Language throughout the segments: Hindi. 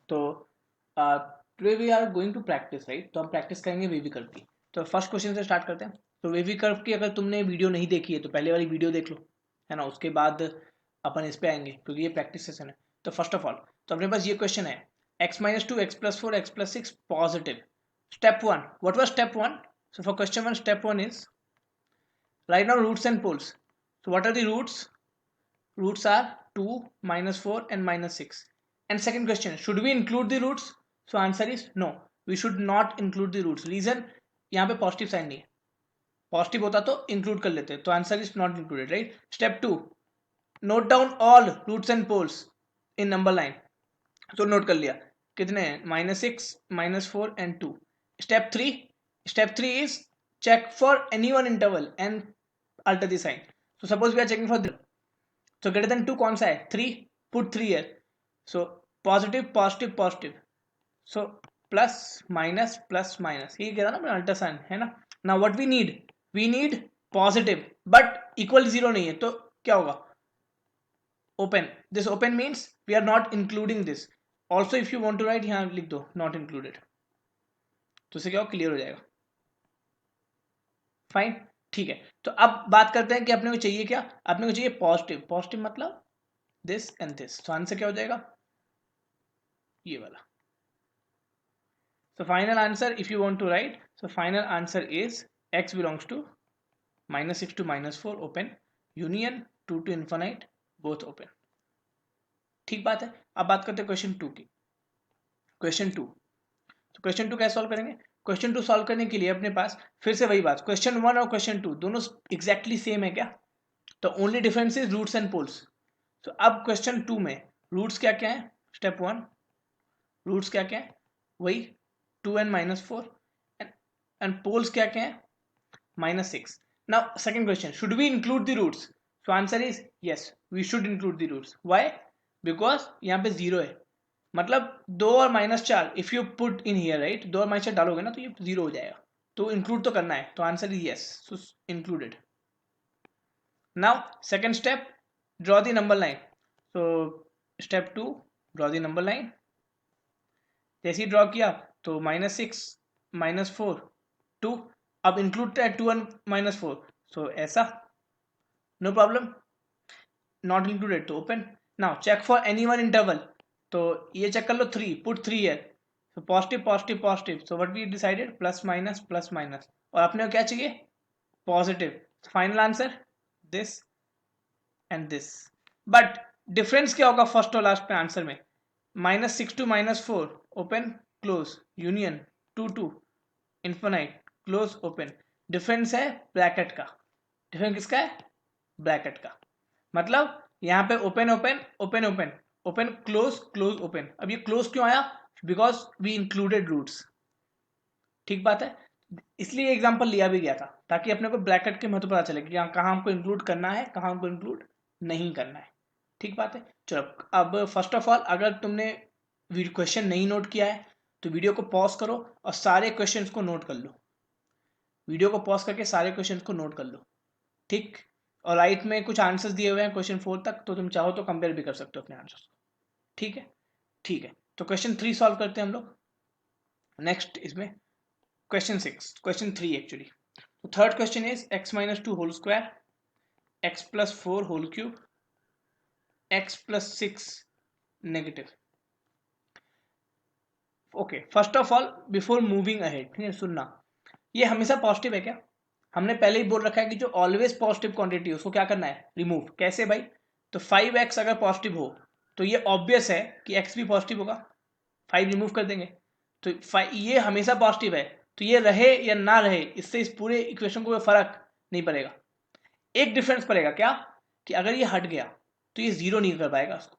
तो today we are going to practice right, तो हम प्रैक्टिस करेंगे वेवी कर्व की। तो फर्स्ट क्वेश्चन से स्टार्ट करते हैं। तो वेवी कर्व की अगर तुमने वीडियो नहीं देखी है तो पहले वाली वीडियो देख लो, है ना, उसके बाद अपन इस पे आएंगे क्योंकि ये प्रैक्टिस सेशन है। तो फर्स्ट ऑफ ऑल तो अपने पास ये क्वेश्चन है x-2 x+4 x+6 positive. Step one, what was step one? So for question one step one is write down roots and poles. So what are the roots? Roots are 2, -4 and -6. And second question, should we include the roots? So answer is no, we should not include the roots. Reason, यहाँ पे पॉजिटिव साइन नहीं है, पॉजिटिव होता तो इंक्लूड कर लेते, तो answer is not included right. Step two, note down all roots and poles in number line. तो नोट कर लिया कितने हैं, -6 -4 and 2। Step three is check for any one interval and alter the sign. So suppose we are checking for 3, so greater than 2 कौन सा है, 3, put 3 here. So positive positive positive, so plus minus plus minus, ये कह रहा ना मैं अल्टर साइन है ना। now what we need positive but equal 0 नहीं है, तो क्या होगा, open, this open means we are not including this. also if you want to write यहाँ लिख दो not included, तो इससे क्या हो, क्लियर हो जाएगा। फाइन, ठीक है। तो अब बात करते हैं कि अपने को चाहिए क्या, अपने को चाहिए पॉजिटिव। पॉजिटिव मतलब दिस एंड दिस, तो आंसर क्या हो जाएगा, ये वाला। So final answer if you want to write, so final answer is x belongs to -6 to -4 open, union 2 to infinite both open. ठीक बात है। अब बात करते हैं क्वेश्चन 2 की। क्वेश्चन 2, तो क्वेश्चन 2 कैसे सॉल्व करेंगे? क्वेश्चन 2 सॉल्व करने के लिए अपने पास फिर से वही बात, क्वेश्चन 1 और क्वेश्चन 2 दोनों एग्जैक्टली सेम है क्या? तो only difference is roots and poles. तो अब क्वेश्चन 2 में रूट्स क्या क्या है, स्टेप 1 रूट्स क्या क्या है, वही 2 and -4, एंड पोल्स क्या क्या है, -6। Now second question, should we include the roots? So answer is yes, we should include the roots. Why? Because यहाँ पे 0 है, मतलब 2 और -4 if you put in here right, 2 और -4 डालोगे ना तो ये 0 हो जाएगा, तो इंक्लूड तो करना है, तो answer is yes, so included. Now second step, draw the number line. So step 2, draw the number line. जैसे ही ड्रॉ किया तो -6 -4 2, अब इंक्लूड है 2 and -4, सो ऐसा नो प्रॉब्लम, नॉट इंक्लूडेड तो ओपन। Now check for any one interval, तो ये चेक कर लो 3, पुट 3 है, so positive positive positive, so what we decided plus minus, और अपने को क्या चाहिए, positive. Final answer this and this, but difference क्या होगा फर्स्ट और लास्ट पे आंसर में, -6 to -4 open close, union 2 to infinite close open. Difference है ब्रैकेट का, डिफरेंस किसका है, ब्रैकेट का। मतलब यहाँ पे open open open open open close close open. अब ये क्लोज क्यों आया, बिकॉज वी इंक्लूडेड रूट्स। ठीक बात है, इसलिए एग्जांपल लिया भी गया था ताकि अपने को ब्रैकेट के महत्व पता चले कि कहाँ हमको इंक्लूड करना है, कहाँ हमको इंक्लूड नहीं करना है। ठीक बात है। चलो अब फर्स्ट ऑफ ऑल अगर तुमने क्वेश्चन नहीं नोट किया है तो वीडियो को पॉज करो और सारे क्वेश्चंस को नोट कर लो, वीडियो को पॉज करके सारे क्वेश्चंस को नोट कर लो। ठीक, और राइट में कुछ आंसर्स दिए हुए हैं क्वेश्चन 4 तक, तो तुम चाहो तो कंपेयर भी कर सकते हो अपने आंसर्स को। ठीक है, ठीक है। तो क्वेश्चन 3 सॉल्व करते हैं हम लोग नेक्स्ट इसमें, क्वेश्चन 3 एक्चुअली। तो third question is x-2 whole square, x+4 whole cube, x+6 negative. Okay, first of all before moving ahead, ठीक है, सुनना, ये हमेशा पॉजिटिव है क्या? हमने पहले ही बोल रखा है कि जो ऑलवेज पॉजिटिव क्वांटिटी है उसको क्या करना है, रिमूव। कैसे भाई? तो 5x अगर पॉजिटिव हो तो ये ऑब्वियस है कि x भी पॉजिटिव होगा, 5 रिमूव कर देंगे, तो ये हमेशा पॉजिटिव है, तो ये रहे या ना रहे इससे इस पूरे इक्वेशन को कोई फर्क नहीं पड़ेगा। एक डिफरेंस पड़ेगा क्या, कि अगर ये हट गया तो ये 0 नहीं कर पाएगा उसको।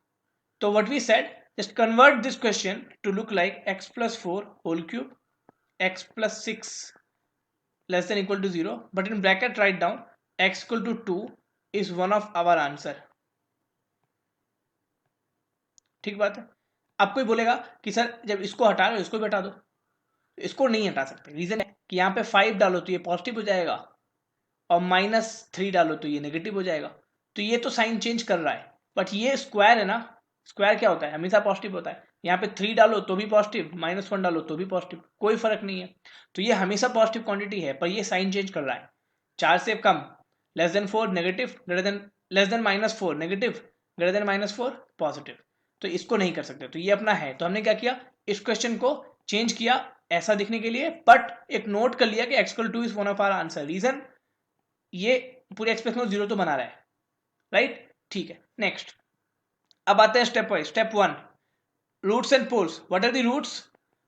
तो what we said, just convert this question to look like x+4 whole cube, x+6 less than equal to 0, but in bracket write down x equal to 2 is one of our answer। ठीक बात है। अब कोई बोलेगा कि सर जब इसको हटा लो इसको भी हटा दो, इसको नहीं हटा सकते, रीजन है कि यहाँ पे 5 डालो तो ये पॉजिटिव हो जाएगा और -3 डालो तो ये नेगेटिव हो जाएगा, तो ये तो साइन चेंज कर रहा है, बट ये स्क्वायर है ना, स्क्वायर क्या होता है, हमेशा पॉजिटिव होता है, यहाँ पे 3 डालो तो भी पॉजिटिव, -1 डालो तो भी पॉजिटिव, कोई फर्क नहीं है। तो ये हमेशा पॉजिटिव क्वांटिटी है, पर ये साइन चेंज कर रहा है। 4 से कम, <4 नेगेटिव, -4 नेगेटिव, -4 पॉजिटिव। तो इसको नहीं कर सकते, तो ये अपना है। तो हमने क्या किया, इस क्वेश्चन को चेंज किया ऐसा दिखने के लिए, बट एक नोट कर लिया कि x=2 is one of our answer. Reason, ये पूरे एक्सप्रेशन को 0 तो बना रहा है, राइट? ठीक है, नेक्स्ट। अब आते हैं step wise. Step 1, roots and poles. What are the roots?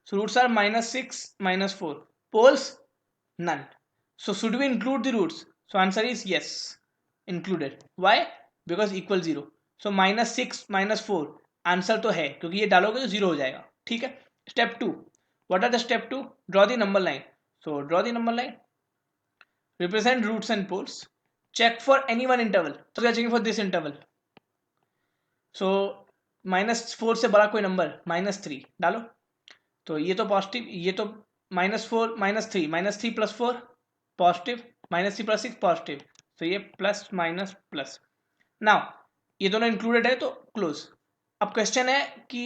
So roots are -6, -4. Poles, none. So should we include the roots? So answer is yes, included. Why? Because equal 0. So -6, -4 answer तो है, क्योंकि ये डालोगे तो 0 हो जाएगा। ठीक है। Step 2, what are the step 2? Draw the number line. So draw the number line, represent roots and poles, check for any one interval. So we are checking for this interval. So -4 से बड़ा कोई नंबर, -3 डालो। तो ये तो पॉजिटिव, ये तो -4 -3, -3 + 4 पॉजिटिव, -3 + 6 पॉजिटिव, तो ये प्लस माइनस प्लस। नाउ ये दोनों इंक्लूडेड है तो क्लोज। अब क्वेश्चन है कि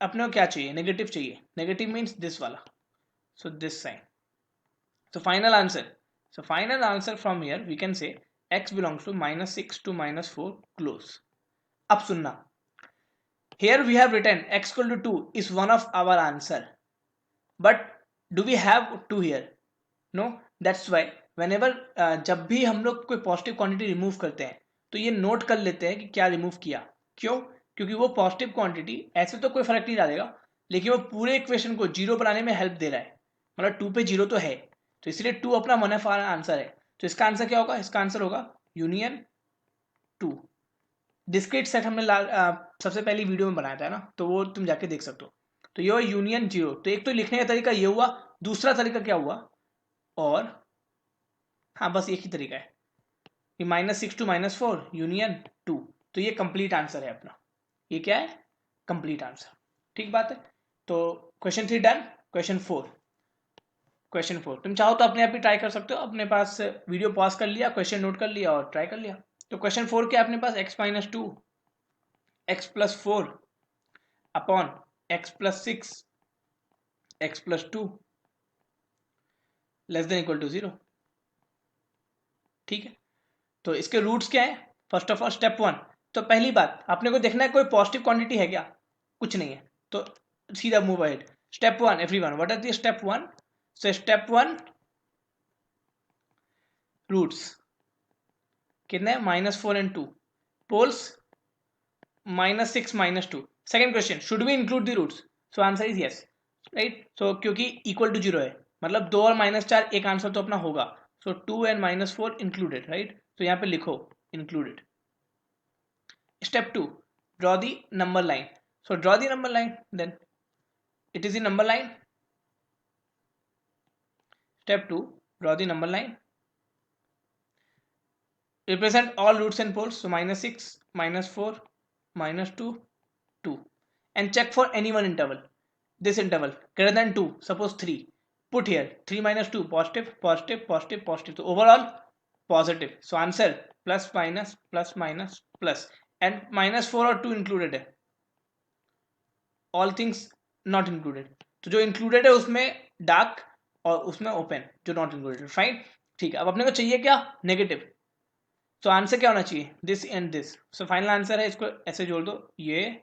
अपने को क्या चाहिए, नेगेटिव चाहिए। नेगेटिव मीन्स दिस वाला, so this sign. So final answer. So final answer from here we can say x belongs to -6 to -4 close. अब सुनना, here we have written x equal to 2 is one of our answer, but do we have 2 here? No. That's why whenever जब भी हम लोग कोई पॉजिटिव क्वांटिटी रिमूव करते हैं तो ये नोट कर लेते हैं कि क्या रिमूव किया। क्यों? क्योंकि वो पॉजिटिव क्वांटिटी ऐसे तो कोई फर्क नहीं डालेगा, लेकिन वो पूरे इक्वेशन को जीरो बनाने में हेल्प दे रहा है। मतलब 2 पे 0 तो है, तो इसलिए 2 अपना वन ऑफ आवर आंसर है। तो इसका आंसर क्या होगा? इसका आंसर होगा यूनियन 2। डिस्क्रीट सेट हमने सबसे पहली वीडियो में बनाया था ना, तो वो तुम जाके देख सकते हो। तो ये यूनियन 0। तो एक तो लिखने का तरीका ये हुआ, दूसरा तरीका क्या हुआ, और हाँ बस एक ही तरीका है कि -6 to -4 यूनियन 2। तो ये कंप्लीट आंसर है अपना। ये क्या है? Complete answer. ठीक बात है। तो क्वेश्चन 3 डन। क्वेश्चन 4, तुम चाहो तो अपने आप ही ट्राई कर सकते हो। अपने पास वीडियो पॉज कर लिया, क्वेश्चन नोट कर लिया और ट्राई कर लिया। तो क्वेश्चन 4 क्या है अपने पास? x-2 x + 4 upon x + 6 x + 2 < 0। ठीक है। तो इसके रूट्स क्या है? फर्स्ट ऑफ ऑल स्टेप 1, तो पहली बात अपने को देखना है कोई पॉजिटिव क्वांटिटी है क्या? कुछ नहीं है, तो सीधा move ahead. Step 1 everyone, what are the step 1? So step 1 roots कितने? -4 and 2। Poles -6 -2। Second question, should we include the roots? So answer is yes, right. So क्योंकि इक्वल टू 0 है, मतलब 2 और -4 एक आंसर तो अपना होगा। सो 2 and -4 इंक्लूडेड, राइट। तो यहाँ पे लिखो included. Step 2, draw the number line. So draw the number line, then it is the number line. Step 2, draw the number line. Represent all roots and poles. So -6, -4, -2, 2. And check for any one interval. This interval greater than 2, suppose 3. Put here 3 - 2, positive, positive, positive, positive. So overall positive. So answer plus minus plus minus plus. And -4 और 2 included है, ऑल थिंग्स नॉट इंक्लूडेड। तो जो इंक्लूडेड है उसमें डार्क और उसमें ओपन, जो नॉट इंक्लूडेड। फाइन, ठीक है। अब अपने को चाहिए क्या? नेगेटिव। तो आंसर क्या होना चाहिए? This and this. So final answer है, इसको ऐसे जोड़ दो, ये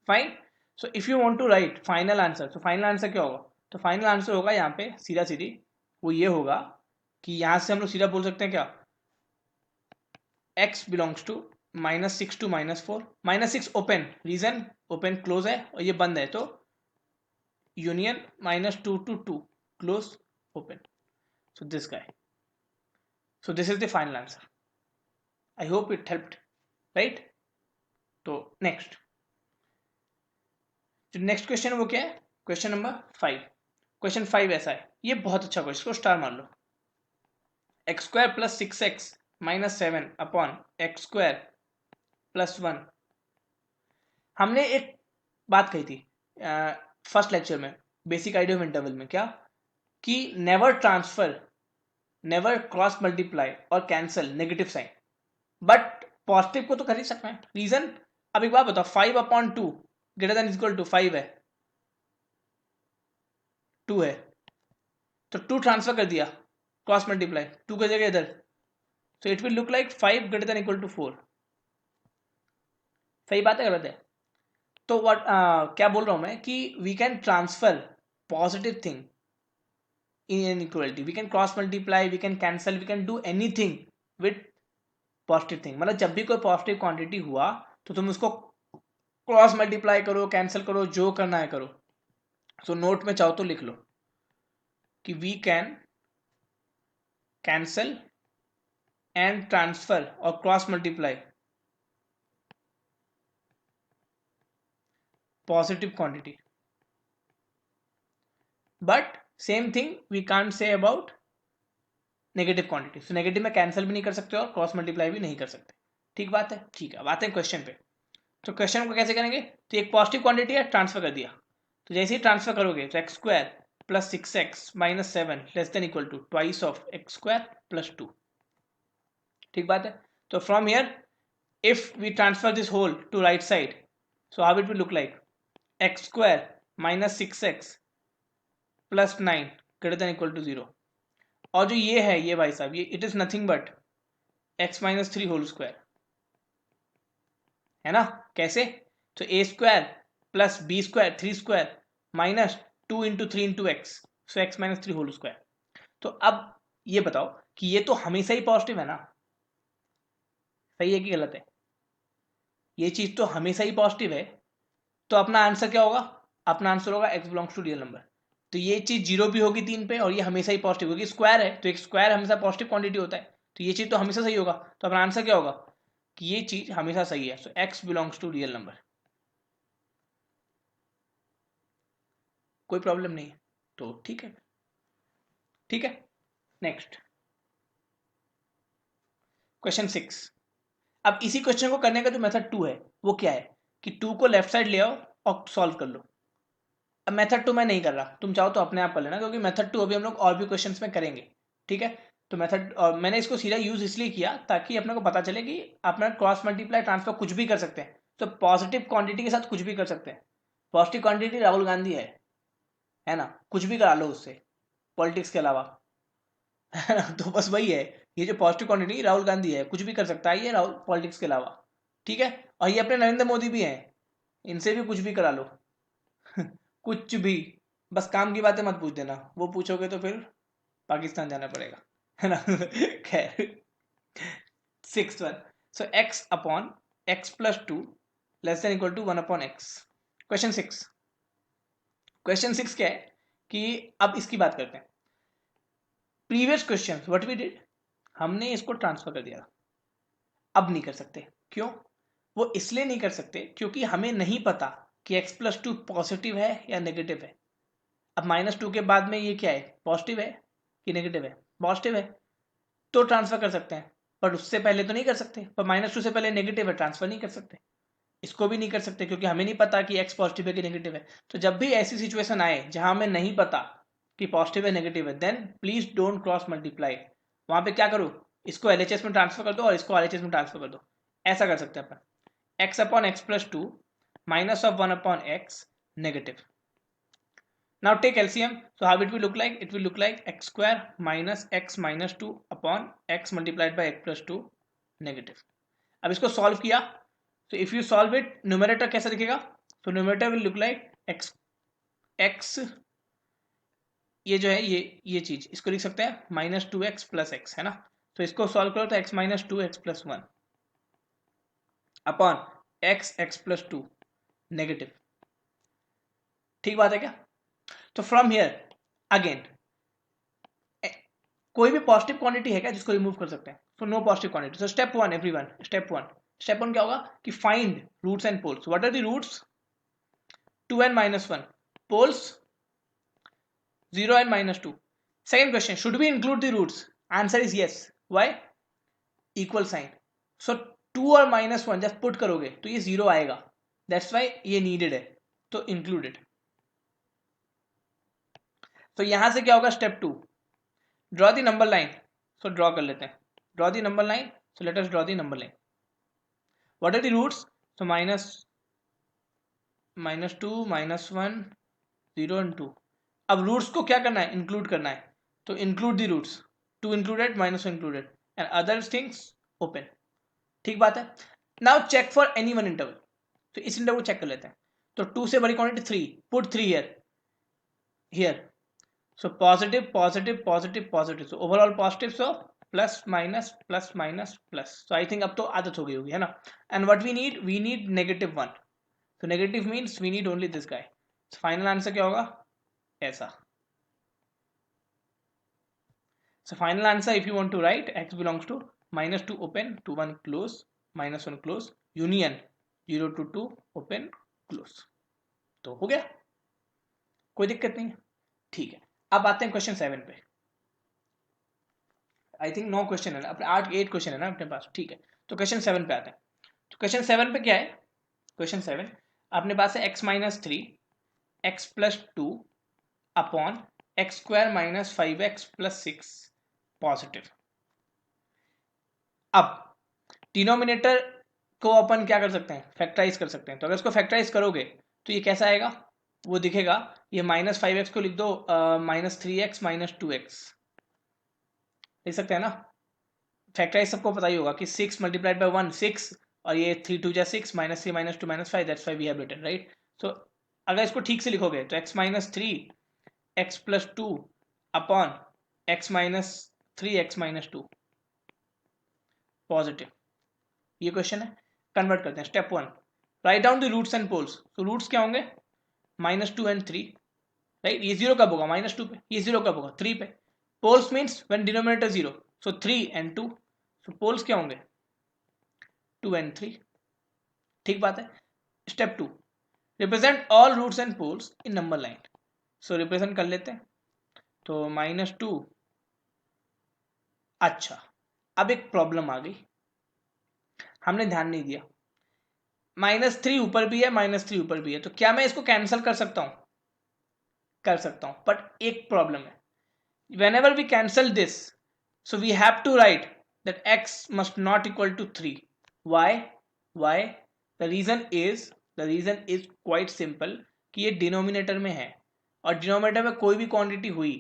fine. So if you want to write final answer, तो फाइनल आंसर क्या होगा? तो फाइनल आंसर होगा यहाँ पे सीधा सीधी, वो ये होगा कि यहाँ से हम लोग सीधा बोल सकते हैं क्या, x belongs to -6 to -4। -6 open, region open close है और ये बंद है, तो union -2 to 2 close open. So this guy, so this is the final answer. I hope it helped, right. तो नेक्स्ट, जो नेक्स्ट क्वेश्चन है वो क्या है? Question number 5। क्वेश्चन 5 ऐसा है, ये बहुत अच्छा क्वेश्चन, इसको स्टार मार लो। x² + 6x - 7 upon x² + 1। हमने एक बात कही थी फर्स्ट लेक्चर में, बेसिक आइडिया ऑफ इंटरवल में, क्या कि never transfer, never cross multiply और cancel negative sign, but positive को तो कर ही सकते हैं। रीजन, अब एक बात बताओ, 5/2 ग्रेटर देन इक्वल टू 5 है, 2 है, तो 2 ट्रांसफर कर दिया, क्रॉस मल्टीप्लाई, 2 की जगह इधर, so it will look like 5 greater than equal to 4. सही बात है गलत है? तो व्हाट क्या बोल रहा हूं मैं कि we can transfer positive thing in inequality, we can cross multiply, we can cancel, we can do anything with positive thing. मतलब जब भी कोई पॉजिटिव क्वांटिटी हुआ तो तुम उसको क्रॉस मल्टीप्लाई करो, कैंसिल करो, जो करना है करो. सो नोट में चाहो तो लिख लो कि we can cancel and transfer और cross multiply positive quantity, but same thing we can't say about negative quantity. So negative में कैंसिल भी नहीं कर सकते और क्रॉस मल्टीप्लाई भी नहीं कर सकते. ठीक बात है? ठीक है, अब आते हैं क्वेश्चन पे. तो क्वेश्चन को कैसे करेंगे? तो एक पॉजिटिव क्वांटिटी है, ट्रांसफर कर दिया, तो जैसे ही ट्रांसफर करोगे तो x square plus 6x minus 7 less than equal to twice of x square plus 2. ठीक बात है? तो from here if we transfer this whole to right side, so how it will look like x square minus 6x plus 9 greater than equal to 0. और जो ये है, ये भाई साहब, ये it is nothing but x minus 3 whole square, है ना? कैसे? तो a square plus b square 3 square minus 2 into 3 into x, so x minus 3 whole square. तो अब ये बताओ कि ये तो हमेशा ही पॉजिटिव है ना? सही है कि गलत है? ये चीज तो हमेशा ही पॉजिटिव है, तो अपना आंसर क्या होगा? अपना आंसर होगा x belongs to real number. तो ये चीज जीरो भी होगी 3 पे और ये हमेशा ही पॉजिटिव होगी, स्क्वायर है तो एक स्क्वायर हमेशा पॉजिटिव क्वांटिटी होता है, तो ये चीज तो हमेशा सही होगा. तो अपना आंसर क्या होगा कि ये चीज हमेशा सही है. So x belongs to real number. कोई प्रॉब्लम नहीं है, तो ठीक है. ठीक है, नेक्स्ट क्वेश्चन 6. अब इसी क्वेश्चन को करने का जो मेथड 2 है वो क्या है कि 2 को लेफ्ट साइड ले आओ और सॉल्व कर लो. अब मेथड 2 मैं नहीं कर रहा, तुम चाहो तो अपने आप कर लेना, क्योंकि मेथड 2 अभी हम लोग और भी क्वेश्चंस में करेंगे. ठीक है, तो मेथड मैंने इसको सीधा यूज इसलिए किया ताकि अपने को पता चले कि अपना क्रॉस मल्टीप्लाई ट्रांसफर कुछ भी कर सकते हैं. तो पॉजिटिव क्वांटिटी के साथ कुछ भी कर सकते हैं. पॉजिटिव क्वांटिटी राहुल गांधी है ना? कुछ भी करा लो उससे पॉलिटिक्स के अलावा, है ना? तो बस वही है, ये जो पॉजिटिव क्वांटिटी राहुल गांधी है, कुछ भी कर सकता है ये राहुल पॉलिटिक्स के अलावा. ठीक है, और ये अपने नरेंद्र मोदी भी हैं, इनसे भी कुछ भी करा लो. कुछ भी, बस काम की बातें मत पूछ देना, वो पूछोगे तो फिर पाकिस्तान जाना पड़ेगा, है ना? खैर, 6th one. So x upon x plus 2 less than equal to 1 upon x. Question 6. Question 6 क्या है कि अब इसकी बात करते हैं. Previous question what we did, हमने इसको ट्रांसफर कर दिया. अब नहीं कर सकते. क्यों? वो इसलिए नहीं कर सकते क्योंकि हमें नहीं पता कि x प्लस 2 पॉजिटिव है या नेगेटिव है. अब -2 के बाद में ये क्या है, पॉजिटिव है कि नेगेटिव है? पॉजिटिव है, तो ट्रांसफर कर सकते हैं, पर उससे पहले तो नहीं कर सकते. पर -2 से पहले नेगेटिव है, ट्रांसफर नहीं कर सकते. इसको भी नहीं कर सकते क्योंकि हमें नहीं पता कि x पॉजिटिव है कि नेगेटिव है. तो जब भी ऐसी सिचुएशन आए जहां हमें नहीं पता कि पॉजिटिव है नेगेटिव है, then please don't cross multiply. वहां पे क्या करो, इसको LHS में ट्रांसफर कर दो और इसको RHS में ट्रांसफर कर दो. ऐसा कर सकते हैं अपन. x upon x plus 2 minus of 1 upon x negative. Now take LCM. So how it will look like? It will look like x square minus x minus 2 upon x multiplied by x plus 2 negative. अब इसको सॉल्व किया, so if you solve it, numerator कैसा दिखेगा? So numerator will look like x ये जो है ये चीज इसको लिख सकते हैं -2x प्लस x, है ना? तो इसको सॉल्व करो तो x minus 2x plus 1 upon x plus 2 negative. ठीक बात है क्या? तो फ्रॉम हियर अगेन कोई भी पॉजिटिव क्वांटिटी है क्या जिसको रिमूव कर सकते हैं? So no positive quantity. So step 1 everyone, step 1 क्या होगा कि find roots and poles. What are the roots? 2n minus 1, poles 0 and -2. Second question, should we include the roots? Answer is yes. Why? Equal sign. So 2 और -1 जब पुट करोगे तो ये 0 आएगा, दैट्स वाई ये नीडेड है, तो इंक्लूडेड. तो यहां से क्या होगा? Step 2, draw the number line. So draw कर लेते हैं. Draw the number line. So let us draw the number line. What are the roots? तो माइनस -2 -1 0 एंड 2। अब रूट्स को क्या करना है, इंक्लूड करना है, तो include the roots, 2 included -1 included and other things open. ठीक बात है। Now check for any one interval, तो इस इंटरवल को चेक कर लेते हैं। तो 2 से बड़ी quantity 3, put 3 here, so positive positive positive positive, so overall positive, so plus minus plus minus plus, so I think अब तो आदत हो गई होगी, है ना। and what we need -1, so negative means we need only this guy, so final answer क्या होगा, ऐसा। so final answer if you want to write, x belongs to -2 open to 1 close, -1 close, union 0 to 2 open close। तो हो गया, कोई दिक्कत नहीं है। ठीक है, अब आते हैं क्वेश्चन 7 पे। आई थिंक 9 क्वेश्चन है ना अपने, 8 क्वेश्चन है ना अपने पास। ठीक है, तो क्वेश्चन 7 पे आते हैं। तो क्वेश्चन 7 पे क्या है, क्वेश्चन 7 अपने पास है x-3 x+2 upon x² -5x+6 positive. अब डिनोमिनेटर को अपन क्या कर सकते हैं, फैक्टराइज कर सकते हैं। तो अगर इसको फैक्टराइज करोगे तो ये कैसा आएगा, वो दिखेगा, ये -5x को लिख दो -3x -2x, लिख सकते हैं ना। फैक्टराइज सबको पता ही होगा कि 6 मल्टीप्लाइड बाय 1 6, और ये 3 2 6 -3 -2 -5, that's why we have written, right. So अगर इसको ठीक से लिखोगे तो x-3 x+2 अपॉन x-3 x-2 पॉजिटिव। ये क्वेश्चन है, कन्वर्ट करते हैं। Step 1, write down the roots and poles. तो रूट्स क्या होंगे, -2 and 3, राइट। ये 0 कब होगा, -2 पे, ये 0 कब होगा, 3 पे। Poles means when denominator 0, so 3 and 2, so poles क्या होंगे, 2 and 3। ठीक बात है। Step 2, represent all roots and poles in number line. So represent कर लेते हैं, तो -2। अच्छा, अब एक प्रॉब्लम आ गई, हमने ध्यान नहीं दिया। -3 ऊपर भी है, -3 ऊपर भी है, तो क्या मैं इसको कैंसिल कर सकता हूं, कर सकता हूं, बट एक प्रॉब्लम है। whenever we cancel this, so we have to write that x must not equal to 3। why the reason is quite simple, कि ये डिनोमिनेटर में है, और डिनोमिनेटर में कोई भी क्वांटिटी हुई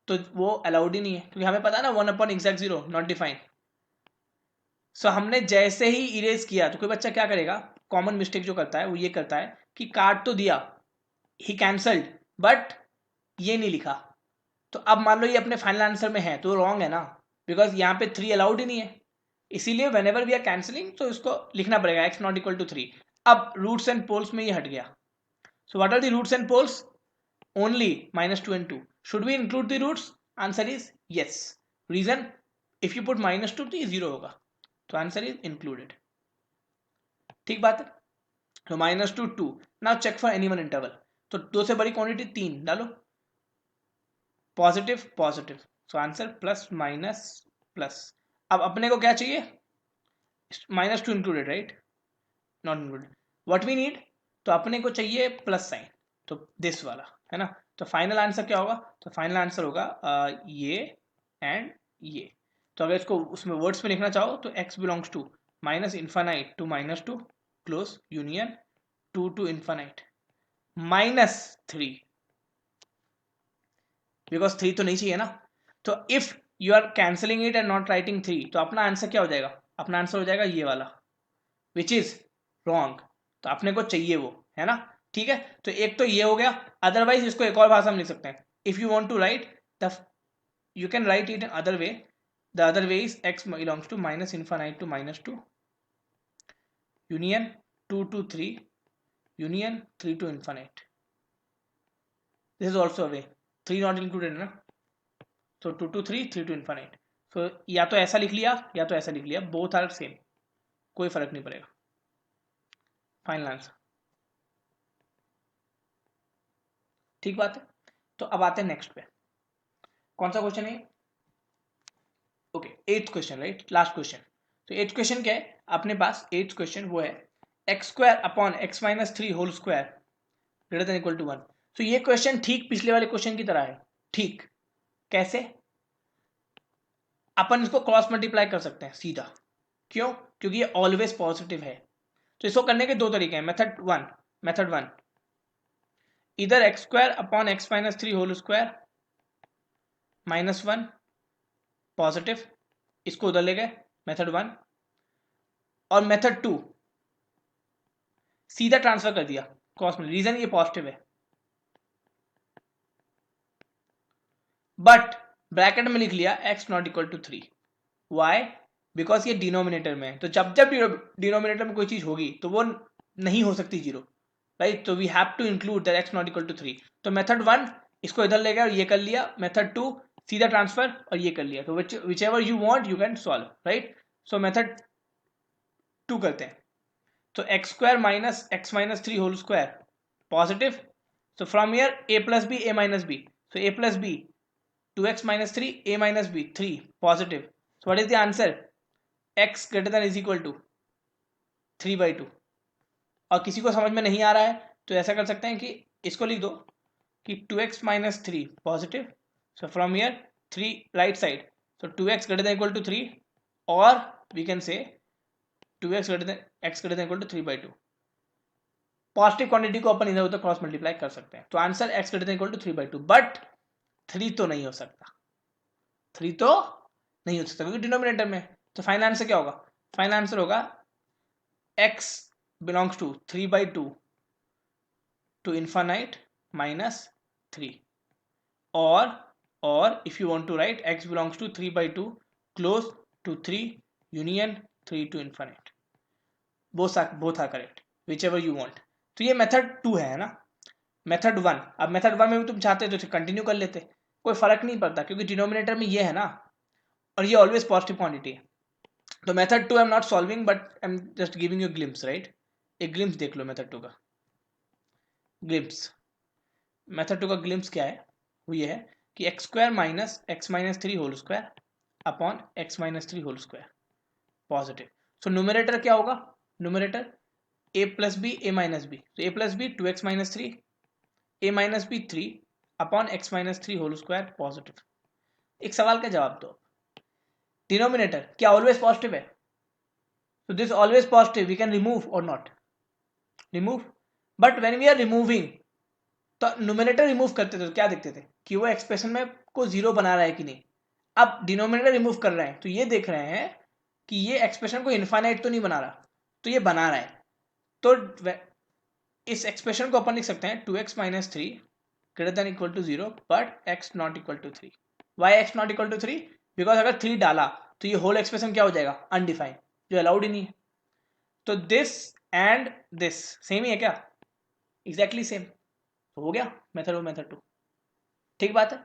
तो वो अलाउड ही नहीं है, क्योंकि हमें पता है ना 1/(x0) नॉट डिफाइंड। सो हमने जैसे ही इरेज किया, तो कोई बच्चा क्या करेगा, कॉमन मिस्टेक जो करता है वो ये करता है कि काट तो दिया, ही कैंसल्ड, बट ये नहीं लिखा। तो अब मान लो ये अपने फाइनल आंसर में है, तो रॉन्ग है ना, बिकॉज यहाँ पे 3 अलाउड ही नहीं है। इसीलिए व्हेनेवर वी आर कैंसलिंग, तो इसको लिखना पड़ेगा x नॉट इक्वल टू 3। अब रूट्स एंड पोल्स में ये हट गया। So what are the roots and poles, only -2 and 2। Should we include the roots, answer is yes. Reason, if you put -2 तो ये 0 होगा, तो आंसर इज इंक्लूडेड। ठीक बात है। तो -2 2, now check for any one interval. तो 2 से बड़ी क्वांटिटी 3 डालो, positive positive, so answer plus minus plus. अब अपने को क्या चाहिए, -2 included, right, not included, what we need, तो अपने को चाहिए प्लस साइन, तो दिस वाला, है ना। तो फाइनल आंसर क्या होगा, तो फाइनल आंसर होगा ये एंड ये। तो अगर इसको उसमें वर्ड्स में लिखना चाहो तो x belongs to -∞ to -2 close union 2 to infinite -3, because 3 तो नहीं चाहिए ना। तो if you are cancelling it and not writing 3, तो अपना आंसर क्या हो जाएगा, अपना आंसर हो जाएगा ये वाला, विच इज रॉन्ग। तो अपने को चाहिए वो, है ना। ठीक है, तो एक तो ये हो गया। अदरवाइज इसको एक और भाषा में लिख सकते हैं, if you want to write the, you can write it in other way. The other way is x belongs to -∞ to -2 union 2 to 3 union 3 to infinite. This is also a way, 3 not included ना, तो 2 to 3 3 to इन्फानाइट। तो या तो ऐसा लिख लिया या तो ऐसा लिख लिया, बोथ आर सेम, कोई फर्क नहीं पड़ेगा। फाइनल आंसर, ठीक बात है। तो अब आते हैं नेक्स्ट पे, कौन सा क्वेश्चन है, okay 8th question, right, last question. तो 8th क्वेश्चन क्या है अपने पास, 8th क्वेश्चन वो है x² upon x-3 whole square greater than equal to 1। तो ये क्वेश्चन ठीक पिछले वाले क्वेश्चन की तरह है। ठीक कैसे, अपन इसको क्रॉस मल्टीप्लाई कर सकते हैं सीधा, क्यों, क्योंकि ये ऑलवेज पॉजिटिव है। तो इसको करने के दो तरीके हैं। मेथड वन इधर x square upon x minus three whole square minus one positive, इसको उधर ले गए मेथड वन, और मेथड टू सीधा ट्रांसफर कर दिया क्रॉस में, रीजन ये पॉजिटिव है, बट ब्रैकेट में लिख लिया x not equal to 3। Why? Because ये डिनोमिनेटर में है, तो जब जब डिनोमिनेटर में कोई चीज होगी तो वो नहीं हो सकती जीरो, राइट? तो we have to include that x not equal to 3। तो मेथड वन इसको इधर ले गया और ये कर लिया, मेथड टू सीधा ट्रांसफर और ये कर लिया, तो whichever you want you can solve, right? So method two करते हैं, तो x square minus x minus three whole square positive, so from here a plus b a minus b, so a plus b 2x minus 3 a minus b 3 positive, so what is the answer? x greater than is equal to 3/2। और किसी को समझ में नहीं आ रहा है तो ऐसा कर सकते हैं कि इसको लिख दो कि 2x minus 3 positive, so from here 3 right side, so 2x greater than equal to 3, or we can say 2x greater than x greater than equal to 3/2। Positive quantity को अपन इधर उधर क्रॉस मल्टीप्लाई कर सकते हैं, तो answer x greater than equal to 3/2, but 3 तो नहीं हो सकता, 3 तो नहीं हो सकता क्योंकि डिनोमिनेटर में। तो फाइनल आंसर क्या होगा? फाइनल आंसर होगा x belongs to 3/2 to infinite minus 3, और if you want to write x belongs to 3/2 close to 3 union 3 to infinite. Both are correct, whichever you want. तो ये मेथड टू है ना। मेथड वन, अब मेथड वन में भी तुम चाहते तो कंटिन्यू कर लेते, कोई फर्क नहीं पड़ता क्योंकि डिनोमिनेटर में ये है ना, और ये ऑलवेज पॉजिटिव क्वांटिटी है। तो method two I am not solving but I am just giving you glimpse, right? एक ग्लिम्स देख लो मेथड टू का। ग्लिम्स, मेथड टू का ग्लिम्स क्या है? वो ये है कि x square minus x minus three whole square upon x minus three whole square positive. So numerator क्या होगा? Numerator a plus b a minus b, तो a plus b 2x minus three a minus b 3 upon x minus three whole square positive. एक सवाल का जवाब दो, डिनोमिनेटर क्या ऑलवेज पॉजिटिव है? तो this always positive we can remove और not remove, but when we are removing तो न्यूमरेटर रिमूव करते थे तो क्या देखते थे कि वो एक्सप्रेशन में को जीरो बना रहा है कि नहीं। अब डिनोमिनेटर रिमूव कर रहे हैं तो ये देख रहे हैं कि ये एक्सप्रेशन को इनफाइनाइट तो नहीं बना रहा, तो ये बना रहा है। तो इस एक्सप्रेशन को अपन लिख सकते हैं 2x minus three greater than equal to 0 but x not equal to 3। Why x not equal to 3? Because अगर 3 डाला तो ये होल एक्सप्रेशन क्या हो जाएगा? अनडिफाइंड, जो अलाउड ही नहीं है। तो दिस एंड दिस सेम ही है क्या? Exactly same. तो हो गया मेथड वन मेथड टू, ठीक बात है।